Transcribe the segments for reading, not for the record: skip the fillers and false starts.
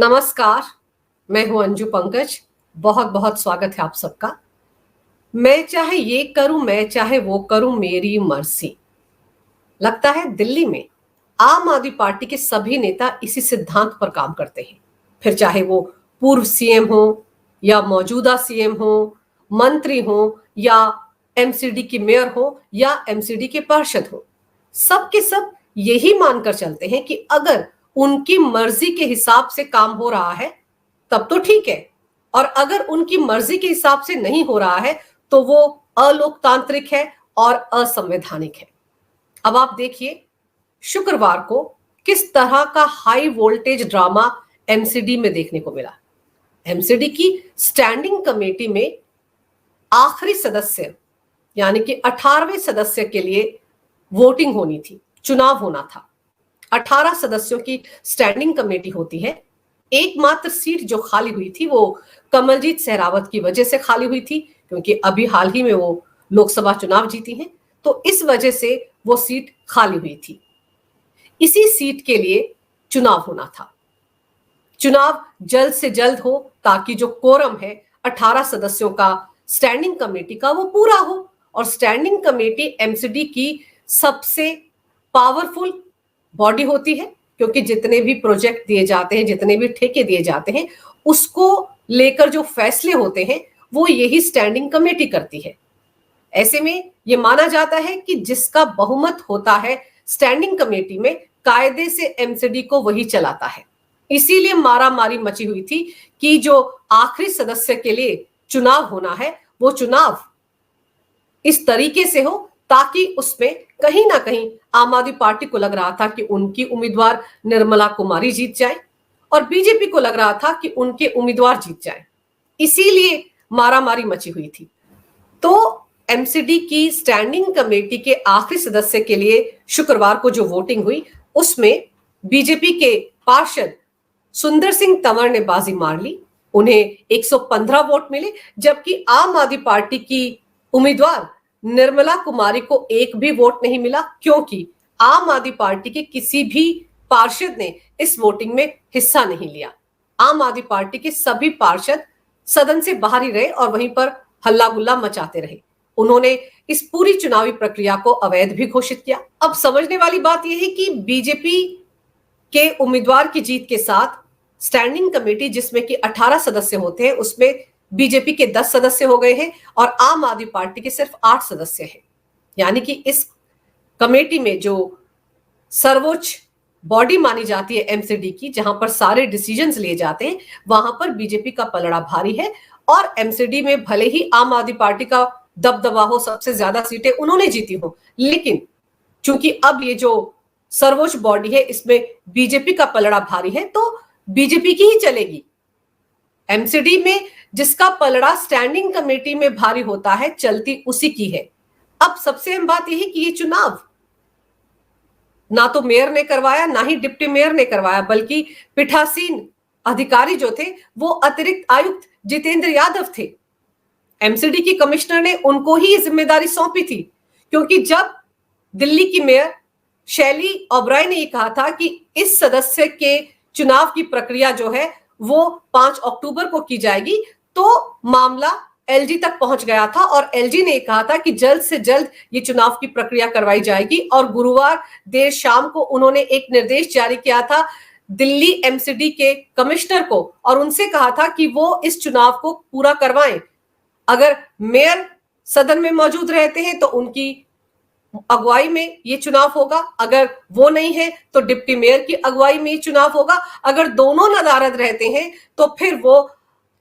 नमस्कार। मैं हूं अंजू पंकज। बहुत बहुत स्वागत है आप सबका। मैं चाहे ये करूं, मैं चाहे वो करूं, मेरी मर्जी। लगता है दिल्ली में आम आदमी पार्टी के सभी नेता इसी सिद्धांत पर काम करते हैं। फिर चाहे वो पूर्व सीएम हो या मौजूदा सीएम हो, मंत्री हो या एमसीडी की मेयर हो या एमसीडी के पार्षद हो, सब के सब यही मानकर चलते हैं कि अगर उनकी मर्जी के हिसाब से काम हो रहा है तब तो ठीक है, और अगर उनकी मर्जी के हिसाब से नहीं हो रहा है तो वो अलोकतांत्रिक है और असंवैधानिक है। अब आप देखिए शुक्रवार को किस तरह का हाई वोल्टेज ड्रामा एमसीडी में देखने को मिला। एमसीडी की स्टैंडिंग कमेटी में आखिरी सदस्य यानी कि 18वें सदस्य के लिए वोटिंग होनी थी, चुनाव होना था। 18 सदस्यों की स्टैंडिंग कमेटी होती है। एकमात्र सीट जो खाली हुई थी वो कमलजीत सहरावत की वजह से खाली हुई थी, क्योंकि अभी हाल ही में वो लोकसभा चुनाव जीती हैं, तो इस वजह से वो सीट खाली हुई थी। इसी सीट के लिए चुनाव होना था। चुनाव जल्द से जल्द हो ताकि जो कोरम है 18 सदस्यों का स्टैंडिंग कमेटी का वो पूरा हो। और स्टैंडिंग कमेटी एमसीडी की सबसे पावरफुल बॉडी होती है, क्योंकि जितने भी प्रोजेक्ट दिए जाते हैं, जितने भी ठेके दिए जाते हैं, उसको लेकर जो फैसले होते हैं वो यही स्टैंडिंग कमेटी करती है। ऐसे में ये माना जाता है कि जिसका बहुमत होता है स्टैंडिंग कमेटी में, कायदे से एमसीडी को वही चलाता है। इसीलिए मारामारी मची हुई थी कि जो आखिरी सदस्य के लिए चुनाव होना है वो चुनाव इस तरीके से हो ताकि उसमें कहीं ना कहीं आम आदमी पार्टी को लग रहा था कि उनकी उम्मीदवार निर्मला कुमारी जीत जाए और बीजेपी को लग रहा था कि उनके उम्मीदवार जीत जाए। इसीलिए मारामारी मची हुई थी। तो एमसीडी की स्टैंडिंग कमेटी के आखिरी सदस्य के लिए शुक्रवार को जो वोटिंग हुई उसमें बीजेपी के पार्षद सुंदर सिंह तंवर ने बाजी मार ली। उन्हें 115 वोट मिले, जबकि आम आदमी पार्टी की उम्मीदवार निर्मला कुमारी को एक भी वोट नहीं मिला, क्योंकि आम आदमी पार्टी के किसी भी पार्षद ने इस वोटिंग में हिस्सा नहीं लिया। आम आदमी पार्टी के सभी पार्षद सदन से बाहर ही रहे और वहीं पर हल्ला गुल्ला मचाते रहे। उन्होंने इस पूरी चुनावी प्रक्रिया को अवैध भी घोषित किया। अब समझने वाली बात यह है कि बीजेपी के उम्मीदवार की जीत के साथ स्टैंडिंग कमेटी, जिसमें कि 18 सदस्य होते हैं, उसमें बीजेपी के 10 सदस्य हो गए हैं और आम आदमी पार्टी के सिर्फ 8 सदस्य हैं। यानी कि इस कमेटी में जो सर्वोच्च बॉडी मानी जाती है एमसीडी की, जहां पर सारे डिसीजंस लिए जाते हैं, वहां पर बीजेपी का पलड़ा भारी है। और एमसीडी में भले ही आम आदमी पार्टी का दबदबा हो, सबसे ज्यादा सीटें उन्होंने जीती हो, लेकिन चूंकि अब ये जो सर्वोच्च बॉडी है इसमें बीजेपी का पलड़ा भारी है, तो बीजेपी की ही चलेगी। एमसीडी में जिसका पलड़ा स्टैंडिंग कमेटी में भारी होता है, चलती उसी की है। अब सबसे अहम बात यह है कि ये चुनाव ना तो मेयर ने करवाया, ना ही डिप्टी मेयर ने करवाया, बल्कि पीठासीन अधिकारी जो थे वो अतिरिक्त आयुक्त जितेंद्र यादव थे। एमसीडी की कमिश्नर ने उनको ही जिम्मेदारी सौंपी थी, क्योंकि जब दिल्ली की मेयर शैली ओबराय ने ये कहा था कि इस सदस्य के चुनाव की प्रक्रिया जो है वो 5 अक्टूबर को की जाएगी, तो मामला एलजी तक पहुंच गया था और एलजी ने कहा था कि जल्द से जल्द ये चुनाव की प्रक्रिया करवाई जाएगी। और गुरुवार देर शाम को उन्होंने एक निर्देश जारी किया था दिल्ली एमसीडी के कमिश्नर को और उनसे कहा था कि वो इस चुनाव को पूरा करवाएं। अगर मेयर सदन में मौजूद रहते हैं तो उनकी अगुवाई में ये चुनाव होगा, अगर वो नहीं है तो डिप्टी मेयर की अगुवाई में ये चुनाव होगा, अगर दोनों नदारद रहते हैं तो फिर वो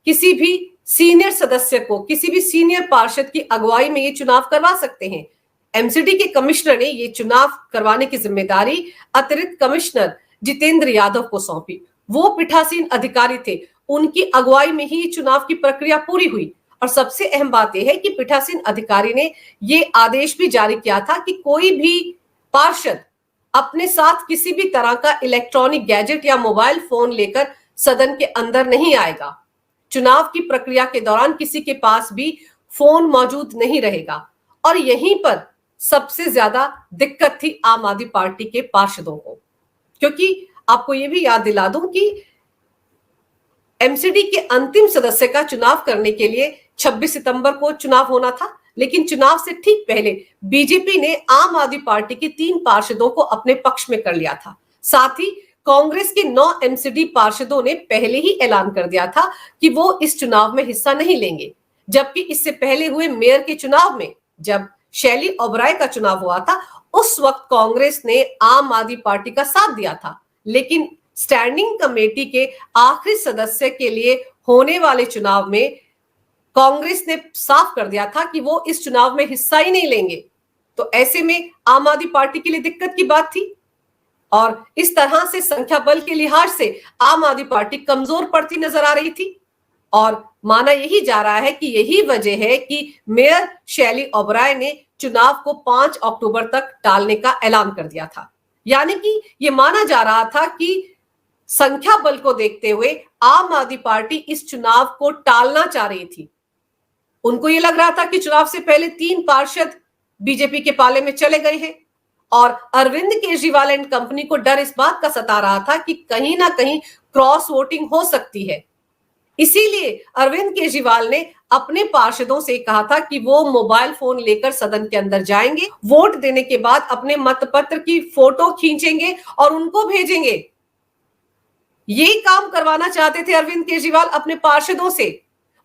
किसी भी सीनियर सदस्य को, किसी भी सीनियर पार्षद की अगुवाई में ये चुनाव करवा सकते हैं। एमसीडी के कमिश्नर ने ये चुनाव करवाने की जिम्मेदारी अतिरिक्त कमिश्नर जितेंद्र यादव को सौंपी। वो पीठासीन अधिकारी थे, उनकी अगुवाई में ही चुनाव की प्रक्रिया पूरी हुई। और सबसे अहम बात यह है कि पीठासीन अधिकारी ने यह आदेश भी जारी किया था कि कोई भी पार्षद अपने साथ किसी भी तरह का इलेक्ट्रॉनिक गैजेट या मोबाइल फोन लेकर सदन के अंदर नहीं आएगा। चुनाव की प्रक्रिया के दौरान किसी के पास भी फोन मौजूद नहीं रहेगा। और यहीं पर सबसे ज्यादा दिक्कत थी आम आदमी पार्टी के पार्षदों को, क्योंकि आपको यह भी याद दिला दूं कि एमसीडी के अंतिम सदस्य का चुनाव करने के लिए 26 सितंबर को चुनाव होना था, लेकिन चुनाव से ठीक पहले बीजेपी ने आम आदमी पार्टी के 3 पार्षदों को अपने पक्ष में कर लिया था। साथ ही कांग्रेस के 9 एमसीडी पार्षदों ने पहले ही ऐलान कर दिया था कि वो इस चुनाव में हिस्सा नहीं लेंगे, जबकि इससे पहले हुए मेयर के चुनाव में जब शैली ओबराय का चुनाव हुआ था, उस वक्त कांग्रेस ने आम आदमी पार्टी का साथ दिया था, लेकिन स्टैंडिंग कमेटी के आखिरी सदस्य के लिए होने वाले चुनाव में कांग्रेस ने साफ कर दिया था कि वो इस चुनाव में हिस्सा ही नहीं लेंगे। तो ऐसे में आम आदमी पार्टी के लिए दिक्कत की बात थी और इस तरह से संख्या बल के लिहाज से आम आदमी पार्टी कमजोर पड़ती नजर आ रही थी और माना यही जा रहा है कि यही वजह है कि मेयर शैली ओबराय ने चुनाव को 5 अक्टूबर तक टालने का ऐलान कर दिया था। यानी कि यह माना जा रहा था कि संख्या बल को देखते हुए आम आदमी पार्टी इस चुनाव को टालना चाह रही थी। उनको यह लग रहा था कि चुनाव से पहले 3 पार्षद बीजेपी के पाले में चले गए हैं और अरविंद केजरीवाल एंड कंपनी को डर इस बात का सता रहा था कि कहीं ना कहीं क्रॉस वोटिंग हो सकती है। इसीलिए अरविंद केजरीवाल ने अपने पार्षदों से कहा था कि वो मोबाइल फोन लेकर सदन के अंदर जाएंगे, वोट देने के बाद अपने मतपत्र की फोटो खींचेंगे और उनको भेजेंगे। ये काम करवाना चाहते थे अरविंद केजरीवाल अपने पार्षदों से।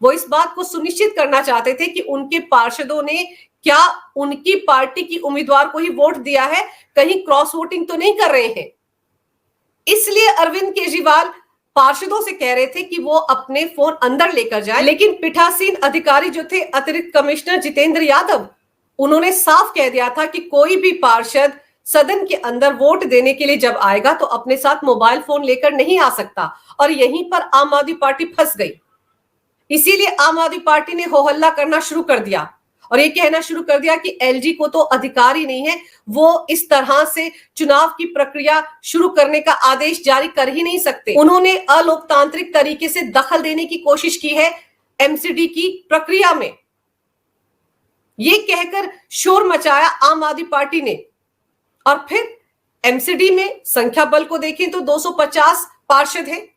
वो इस बात को सुनिश्चित करना चाहते थे कि उनके पार्षदों ने क्या उनकी पार्टी की उम्मीदवार को ही वोट दिया है, कहीं क्रॉस वोटिंग तो नहीं कर रहे हैं। इसलिए अरविंद केजरीवाल पार्षदों से कह रहे थे कि वो अपने फोन अंदर लेकर जाए, लेकिन पीठासीन अधिकारी जो थे अतिरिक्त कमिश्नर जितेंद्र यादव, उन्होंने साफ कह दिया था कि कोई भी पार्षद सदन के अंदर वोट देने के लिए जब आएगा तो अपने साथ मोबाइल फोन लेकर नहीं आ सकता और यहीं पर आम आदमी पार्टी फंस गई। इसीलिए आम आदमी पार्टी ने हो हल्ला करना शुरू कर दिया और ये कहना शुरू कर दिया कि एलजी को तो अधिकार ही नहीं है, वो इस तरह से चुनाव की प्रक्रिया शुरू करने का आदेश जारी कर ही नहीं सकते। उन्होंने अलोकतांत्रिक तरीके से दखल देने की कोशिश की है एमसीडी की प्रक्रिया में। ये कहकर शोर मचाया आम आदमी पार्टी ने और फिर एमसीडी में संख्या बल को देखें तो 250 पार्षद हैं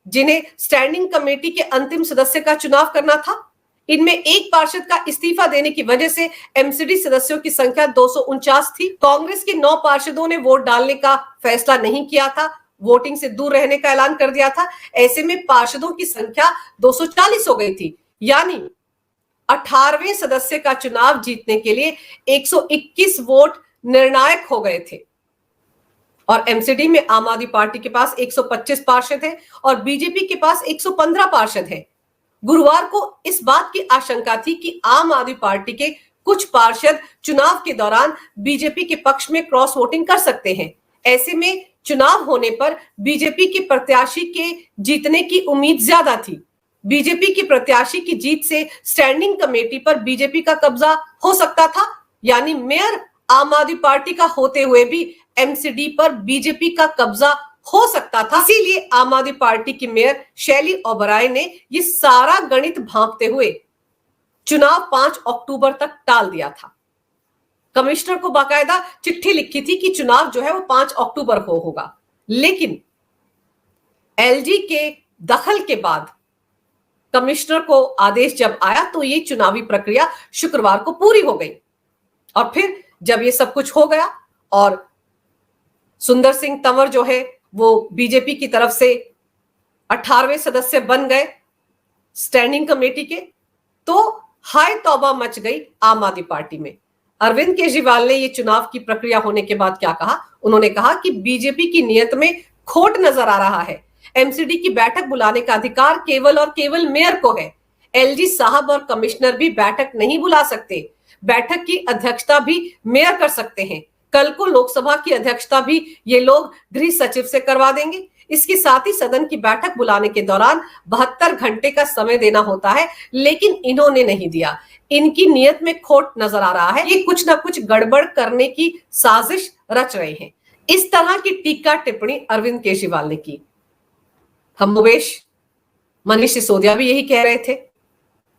जिन्हें स्टैंडिंग कमेटी के अंतिम सदस्य का चुनाव करना था। इनमें एक पार्षद का इस्तीफा देने की वजह से एमसीडी सदस्यों की संख्या 249 थी। कांग्रेस के 9 पार्षदों ने वोट डालने का फैसला नहीं किया था, वोटिंग से दूर रहने का ऐलान कर दिया था। ऐसे में पार्षदों की संख्या 240 हो गई थी, यानी 18वें सदस्य का चुनाव जीतने के लिए 121 वोट निर्णायक हो गए थे और एमसीडी में आम आदमी पार्टी के पास 125 पार्षद हैं और बीजेपी के पास 115 पार्षद हैं। गुरुवार को इस बात की आशंका थी कि आम आदमी पार्टी के कुछ पार्षद चुनाव के दौरान बीजेपी के पक्ष में क्रॉस वोटिंग कर सकते हैं। ऐसे में चुनाव होने पर बीजेपी के प्रत्याशी के जीतने की उम्मीद ज्यादा थी। बीजेपी की प्रत्याशी की जीत से स्टैंडिंग कमेटी पर बीजेपी का कब्जा हो सकता था, यानी मेयर आम आदमी पार्टी का होते हुए भी एमसीडी पर बीजेपी का कब्जा हो सकता था। इसीलिए आम आदमी पार्टी की मेयर शैली ओबराय ने ये सारा गणित भांपते हुए चुनाव 5 अक्टूबर तक टाल दिया था। कमिश्नर को बाकायदा चिट्ठी लिखी थी कि चुनाव जो है वो 5 अक्टूबर को होगा, लेकिन एलजी के दखल के बाद कमिश्नर को आदेश जब आया तो ये चुनावी प्रक्रिया शुक्रवार को पूरी हो गई। और फिर जब ये सब कुछ हो गया और सुंदर सिंह तंवर जो है वो बीजेपी की तरफ से 18वें सदस्य बन गए स्टैंडिंग कमेटी के, तो हाय तौबा मच गई आम आदमी पार्टी में। अरविंद केजरीवाल ने ये चुनाव की प्रक्रिया होने के बाद क्या कहा, उन्होंने कहा कि बीजेपी की नीयत में खोट नजर आ रहा है। एमसीडी की बैठक बुलाने का अधिकार केवल और केवल मेयर को है। एलजी साहब और कमिश्नर भी बैठक नहीं बुला सकते। बैठक की अध्यक्षता भी मेयर कर सकते हैं। कल को लोकसभा की अध्यक्षता भी ये लोग गृह सचिव से करवा देंगे। इसके साथ ही सदन की बैठक बुलाने के दौरान 72 घंटे का समय देना होता है, लेकिन इन्होंने नहीं दिया। इनकी नीयत में खोट नजर आ रहा है। ये कुछ ना कुछ गड़बड़ करने की साजिश रच रहे हैं। इस तरह की टीका टिप्पणी अरविंद केजरीवाल ने की। कमोबेश मनीष सिसोदिया भी यही कह रहे थे,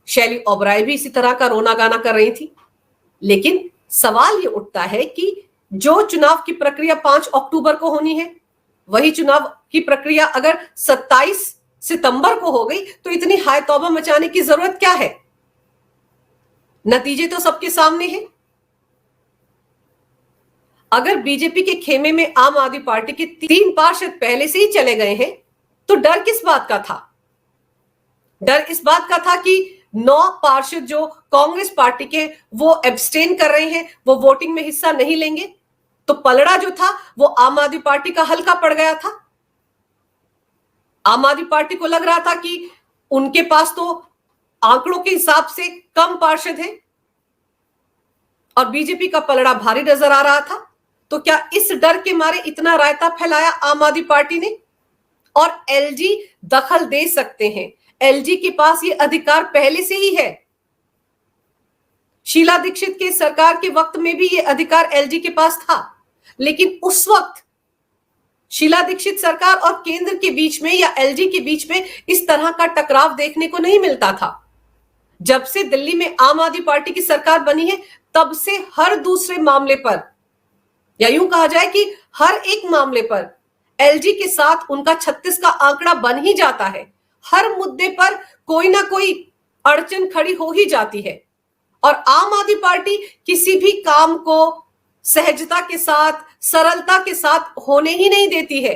शैली ओबराय भी इसी तरह का रोना गाना कर रही थी। लेकिन सवाल ये उठता है कि जो चुनाव की प्रक्रिया 5 अक्टूबर को होनी है, वही चुनाव की प्रक्रिया अगर 27 सितंबर को हो गई तो इतनी हाय तौबा मचाने की जरूरत क्या है? नतीजे तो सबके सामने हैं। अगर बीजेपी के खेमे में आम आदमी पार्टी के 3 पार्षद पहले से ही चले गए हैं तो डर किस बात का था? डर इस बात का था कि 9 पार्षद जो कांग्रेस पार्टी के वो एब्सटेन कर रहे हैं, वो वोटिंग में हिस्सा नहीं लेंगे, तो पलड़ा जो था वो आम आदमी पार्टी का हल्का पड़ गया था। आम आदमी पार्टी को लग रहा था कि उनके पास तो आंकड़ों के हिसाब से कम पार्षद हैं और बीजेपी का पलड़ा भारी नजर आ रहा था। तो क्या इस डर के मारे इतना रायता फैलाया आम आदमी पार्टी ने? और एलजी दखल दे सकते हैं, एलजी के पास ये अधिकार पहले से ही है। शीला दीक्षित के सरकार के वक्त में भी ये अधिकार एलजी के पास था, लेकिन उस वक्त शीला दीक्षित सरकार और केंद्र के बीच में या एलजी के बीच में इस तरह का टकराव देखने को नहीं मिलता था। जब से दिल्ली में आम आदमी पार्टी की सरकार बनी है तब से हर दूसरे मामले पर, या यूं कहा जाए कि हर एक मामले पर एलजी के साथ उनका 36 का आंकड़ा बन ही जाता है। हर मुद्दे पर कोई ना कोई अड़चन खड़ी हो ही जाती है और आम आदमी पार्टी किसी भी काम को सहजता के साथ, सरलता के साथ होने ही नहीं देती है।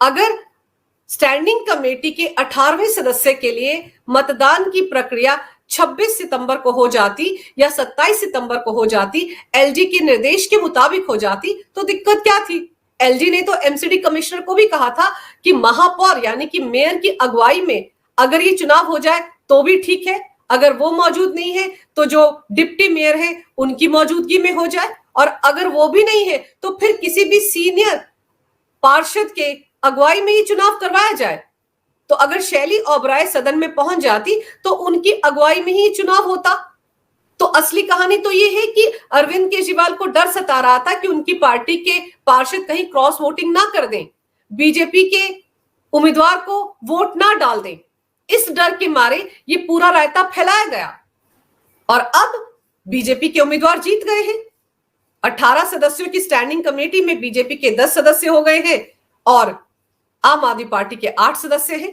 अगर स्टैंडिंग कमेटी के 18वें सदस्य के लिए मतदान की प्रक्रिया 26 सितंबर को हो जाती या 27 सितंबर को हो जाती, एलजी के निर्देश के मुताबिक हो जाती, तो दिक्कत क्या थी? एलजी ने तो एमसीडी कमिश्नर को भी कहा था कि महापौर यानी कि मेयर की अगुवाई में अगर ये चुनाव हो जाए तो भी ठीक है, अगर वो मौजूद नहीं है तो जो डिप्टी मेयर है उनकी मौजूदगी में हो जाए, और अगर वो भी नहीं है तो फिर किसी भी सीनियर पार्षद के अगुवाई में ही चुनाव करवाया जाए। तो अगर शैली ओबराय सदन में पहुंच जाती तो उनकी अगुवाई में ही चुनाव होता। तो असली कहानी तो ये है कि अरविंद केजरीवाल को डर सता रहा था कि उनकी पार्टी के पार्षद कहीं क्रॉस वोटिंग ना कर दें, बीजेपी के उम्मीदवार को वोट ना डाल दें। इस डर के मारे ये पूरा रायता फैलाया गया और अब बीजेपी के उम्मीदवार जीत गए हैं। 18 सदस्यों की स्टैंडिंग कमेटी में बीजेपी के 10 सदस्य हो गए हैं और आम आदमी पार्टी के 8 सदस्य हैं।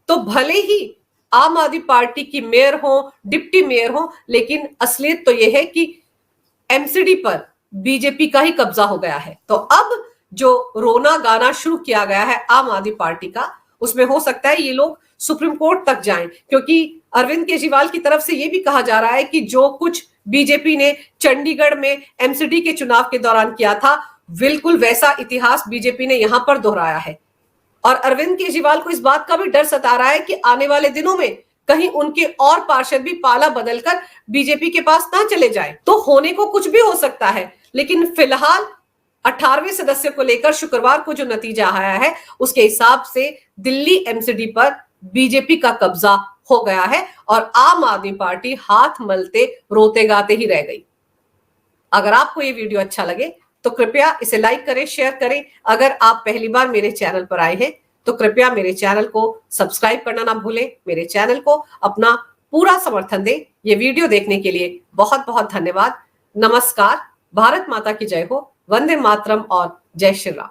तो भले ही आम आदमी पार्टी की मेयर हो, डिप्टी मेयर हो, लेकिन असलियत तो यह है कि एमसीडी पर बीजेपी का ही कब्जा हो गया है। तो अब जो रोना गाना शुरू किया गया है आम आदमी पार्टी का, उसमें हो सकता है ये लोग सुप्रीम कोर्ट तक जाएं, क्योंकि अरविंद केजरीवाल की तरफ से यह भी कहा जा रहा है कि जो कुछ बीजेपी ने चंडीगढ़ में एमसीडी के चुनाव के दौरान किया था, बिल्कुल वैसा इतिहास बीजेपी ने यहां पर दोहराया है। और अरविंद केजरीवाल को इस बात का भी डर सता रहा है कि आने वाले दिनों में कहीं उनके और पार्षद भी पाला बदलकर बीजेपी के पास ना चले जाए। तो होने को कुछ भी हो सकता है, लेकिन फिलहाल 18वें सदस्य को लेकर शुक्रवार को जो नतीजा आया है उसके हिसाब से दिल्ली एमसीडी पर बीजेपी का कब्जा हो गया है और आम आदमी पार्टी हाथ मलते रोते गाते ही रह गई। अगर आपको ये वीडियो अच्छा लगे तो कृपया इसे लाइक करें, शेयर करें। अगर आप पहली बार मेरे चैनल पर आए हैं तो कृपया मेरे चैनल को सब्सक्राइब करना ना भूलें। मेरे चैनल को अपना पूरा समर्थन दें। ये वीडियो देखने के लिए बहुत बहुत धन्यवाद। नमस्कार। भारत माता की जय हो। वंदे मातरम और जय श्री राम।